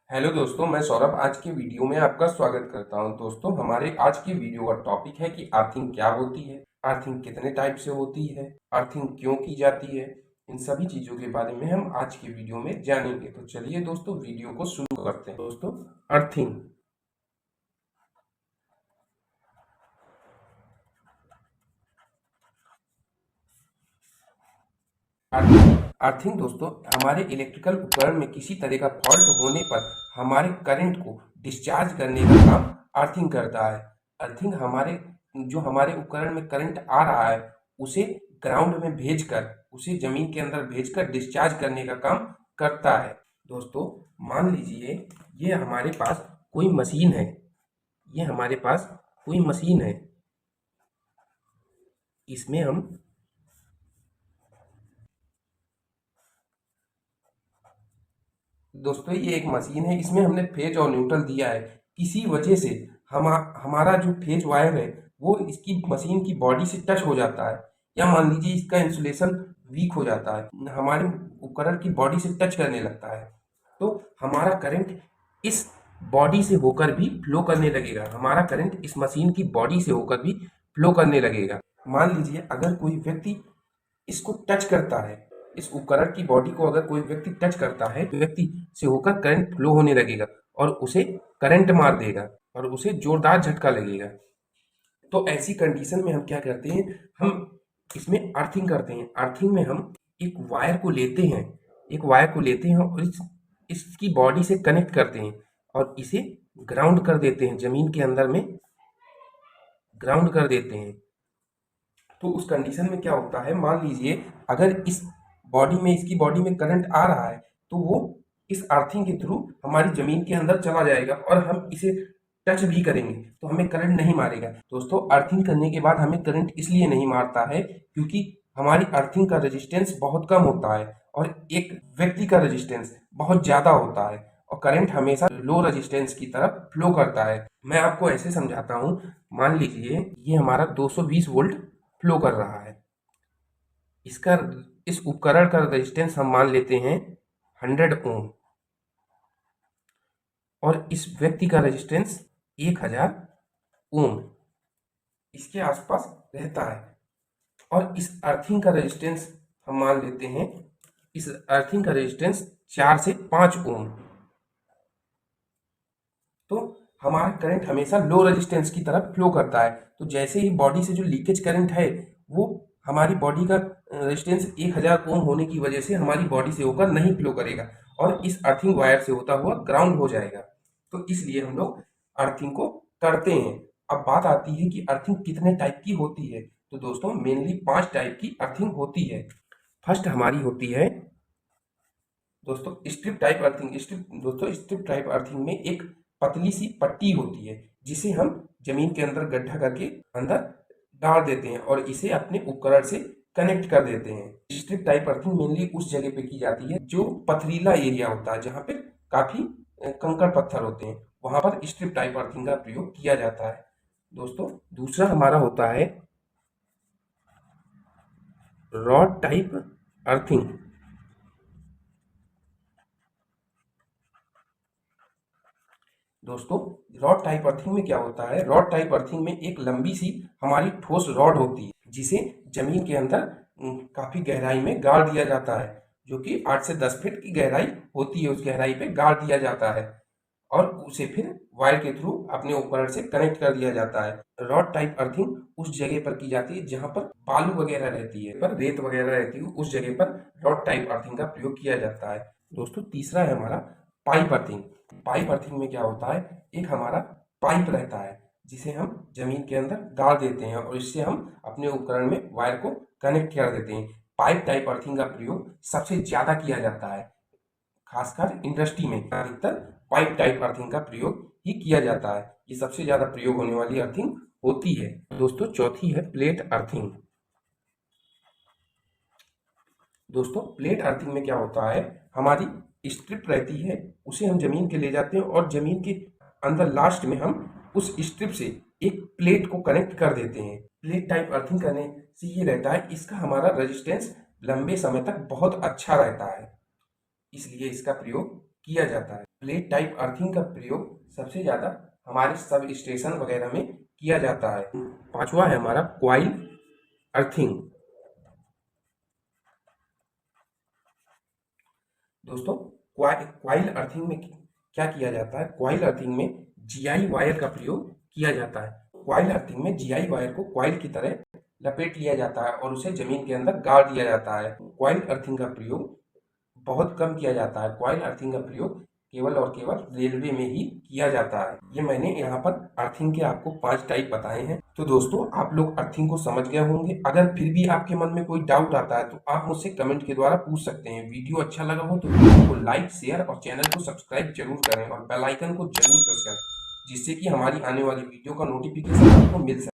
Hello दोस्तों, मैं सौरभ आज के वीडियो में आपका स्वागत करता हूं। दोस्तों, हमारे आज की वीडियो का टॉपिक है कि अर्थिंग क्या होती है, अर्थिंग कितने टाइप से होती है, अर्थिंग क्यों की जाती है। इन सभी चीजों के बारे में हम आज की वीडियो में जानेंगे। तो चलिए दोस्तों, वीडियो को शुरू करते हैं। दोस्तों, अर्थिंग अर्थिंग दोस्तों, हमारे इलेक्ट्रिकल उपकरण में किसी तरह का फॉल्ट होने पर हमारे करंट को डिस्चार्ज करने का काम अर्थिंग करता है। अर्थिंग हमारे उपकरण में करंट आ रहा है उसे ग्राउंड में भेजकर, उसे जमीन के अंदर भेजकर डिस्चार्ज करने का काम करता है। दोस्तों, मान लीजिए ये हमारे पास कोई मशीन है, ये हमारे पास कोई मशीन है। इसमें हम दोस्तों ये एक मशीन है, इसमें हमने फेज और न्यूट्रल दिया है। किसी वजह से हमारा जो फेज वायर है वो इसकी मशीन की बॉडी से टच हो जाता है, या मान लीजिए इसका इंसुलेशन वीक हो जाता है, हमारे उपकरण की बॉडी से टच करने लगता है, तो हमारा करंट इस बॉडी से होकर भी फ्लो करने लगेगा। हमारा करंट इस मशीन की बॉडी से होकर भी फ्लो करने लगेगा। मान लीजिए अगर कोई व्यक्ति इसको टच करता है, इस उपकरण की बॉडी को अगर कोई व्यक्ति टच करता है तो व्यक्ति से होकर करंट फ्लो होने लगेगा और उसे करंट मार देगा और उसे जोरदार झटका लगेगा। तो ऐसी कंडीशन में हम क्या करते हैं, हम इसमें अर्थिंग करते हैं। अर्थिंग में हम एक वायर को लेते हैं, एक वायर को लेते हैं और इसकी बॉडी से कनेक्ट करते हैं और इसे ग्राउंड कर देते हैं, जमीन के अंदर में ग्राउंड कर देते हैं। तो उस कंडीशन में क्या होता है, मान लीजिए अगर इसकी बॉडी में करंट आ रहा है तो वो इस अर्थिंग के थ्रू हमारी जमीन के अंदर चला जाएगा और हम इसे टच भी करेंगे तो हमें करंट नहीं मारेगा। दोस्तों, अर्थिंग करने के बाद हमें करंट इसलिए नहीं मारता है क्योंकि हमारी अर्थिंग का रेजिस्टेंस बहुत कम होता है और एक व्यक्ति का रेजिस्टेंस बहुत ज़्यादा होता है और करंट हमेशा लो रेजिस्टेंस की तरफ फ्लो करता है। मैं आपको ऐसे समझाता हूँ। मान लीजिए ये हमारा 220 वोल्ट फ्लो कर रहा है। इसका इस उपकरण का रेजिस्टेंस हम मान लेते हैं 100 ओम और इस व्यक्ति का रेजिस्टेंस 1000 ओम इसके आसपास रहता है। और इस अर्थिंग का रेजिस्टेंस हम मान लेते हैं, इस अर्थिंग का रेजिस्टेंस 4 से 5 ओम। तो हमारा करंट हमेशा लो रेजिस्टेंस की तरफ फ्लो करता है। तो जैसे ही बॉडी से जो लीकेज करंट है वो हमारी बॉडी का रेजिस्टेंस 1000 ओम होने की वजह से हमारी बॉडी से होकर नहीं फ्लो करेगा और इस अर्थिंग वायर से होता हुआ ग्राउंड हो जाएगा। तो इसलिए हम लोग अर्थिंग को करते हैं। अब बात आती है कि अर्थिंग कितने टाइप की होती है। तो दोस्तों, मेनली 5 टाइप की अर्थिंग होती है। फर्स्ट हमारी होती है दोस्तों strip type earthing. Strip type earthing में एक पतली सी पट्टी होती है जिसे हम जमीन के अंदर गड्ढा करके अंदर डाल देते हैं और इसे अपने उपकरण से कनेक्ट कर देते हैं। स्ट्रिप टाइप अर्थिंग मेनली उस जगह पे की जाती है जो पथरीला एरिया होता है, जहाँ पे काफी कंकड़ पत्थर होते हैं, वहां पर स्ट्रिप टाइप अर्थिंग का प्रयोग किया जाता है। दोस्तों, दूसरा हमारा होता है रॉड टाइप अर्थिंग। दोस्तों, रॉड टाइप अर्थिंग में क्या होता है, रॉड टाइप अर्थिंग में एक लंबी सी हमारी ठोस रॉड होती है जिसे जमीन के अंदर काफी गहराई में गाड़ दिया जाता है, जो कि 8 से 10 फीट की गहराई होती है। उस गहराई पे गाड़ दिया जाता है और उसे फिर वायर के थ्रू अपने उपकरण से कनेक्ट कर दिया जाता है। रॉड टाइप अर्थिंग उस जगह पर की जाती है जहां पर बालू वगैरह रहती है, पर रेत वगैरह रहती है, उस जगह पर रॉड टाइप अर्थिंग का प्रयोग किया जाता है। दोस्तों, तीसरा है हमारा पाइप अर्थिंग। पाइप अर्थिंग में क्या होता है, एक हमारा पाइप रहता है जिसे हम जमीन के अंदर गाड़ देते हैं और इससे हम अपने उपकरण में वायर को कनेक्ट कर देते हैं। पाइप टाइप अर्थिंग का प्रयोग सबसे ज्यादा किया जाता है, खासकर इंडस्ट्री में अधिकतर पाइप टाइप अर्थिंग का प्रयोग ही किया जाता है। ये सबसे ज्यादा प्रयोग होने वाली अर्थिंग होती है। दोस्तों, चौथी है प्लेट अर्थिंग। दोस्तों, प्लेट अर्थिंग में क्या होता है, हमारी स्ट्रिप रहती है, उसे हम जमीन के ले जाते हैं और जमीन के अंदर लास्ट में हम उस स्ट्रिप से एक प्लेट को कनेक्ट कर देते हैं। प्लेट टाइप अर्थिंग करने से ये रहता है, इसका हमारा रेजिस्टेंस लंबे समय तक बहुत अच्छा रहता है, इसलिए इसका प्रयोग किया जाता है। प्लेट टाइप अर्थिंग का प्रयोग सबसे ज़्यादा हमारे सब स्टेशन वगैरह में किया जाता है। पांचवा है हमारा क्वाइल अर्थिंग। दोस्तों, क्वाइल अर्थिंग में क्या किया जाता है? क्वाइल अर्थिंग में जीआई वायर का प्रयोग किया जाता है। क्वाइल अर्थिंग में जीआई वायर को क्वाइल की तरह लपेट लिया जाता है और उसे जमीन के अंदर गाड़ दिया जाता है। क्वाइल अर्थिंग का प्रयोग बहुत कम किया जाता है। क्वाइल अर्थिंग का प्रयोग केवल और केवल रेलवे में ही किया जाता है। ये मैंने यहाँ पर अर्थिंग के आपको 5 टाइप बताए हैं। तो दोस्तों, आप लोग अर्थिंग को समझ गए होंगे। अगर फिर भी आपके मन में कोई डाउट आता है तो आप मुझसे कमेंट के द्वारा पूछ सकते हैं। वीडियो अच्छा लगा हो तो वीडियो को लाइक, शेयर और चैनल को सब्सक्राइब जरूर करें और बेल आइकन को जरूर प्रेस करें, जिससे कि हमारी आने वाली वीडियो का नोटिफिकेशन आपको मिल सके।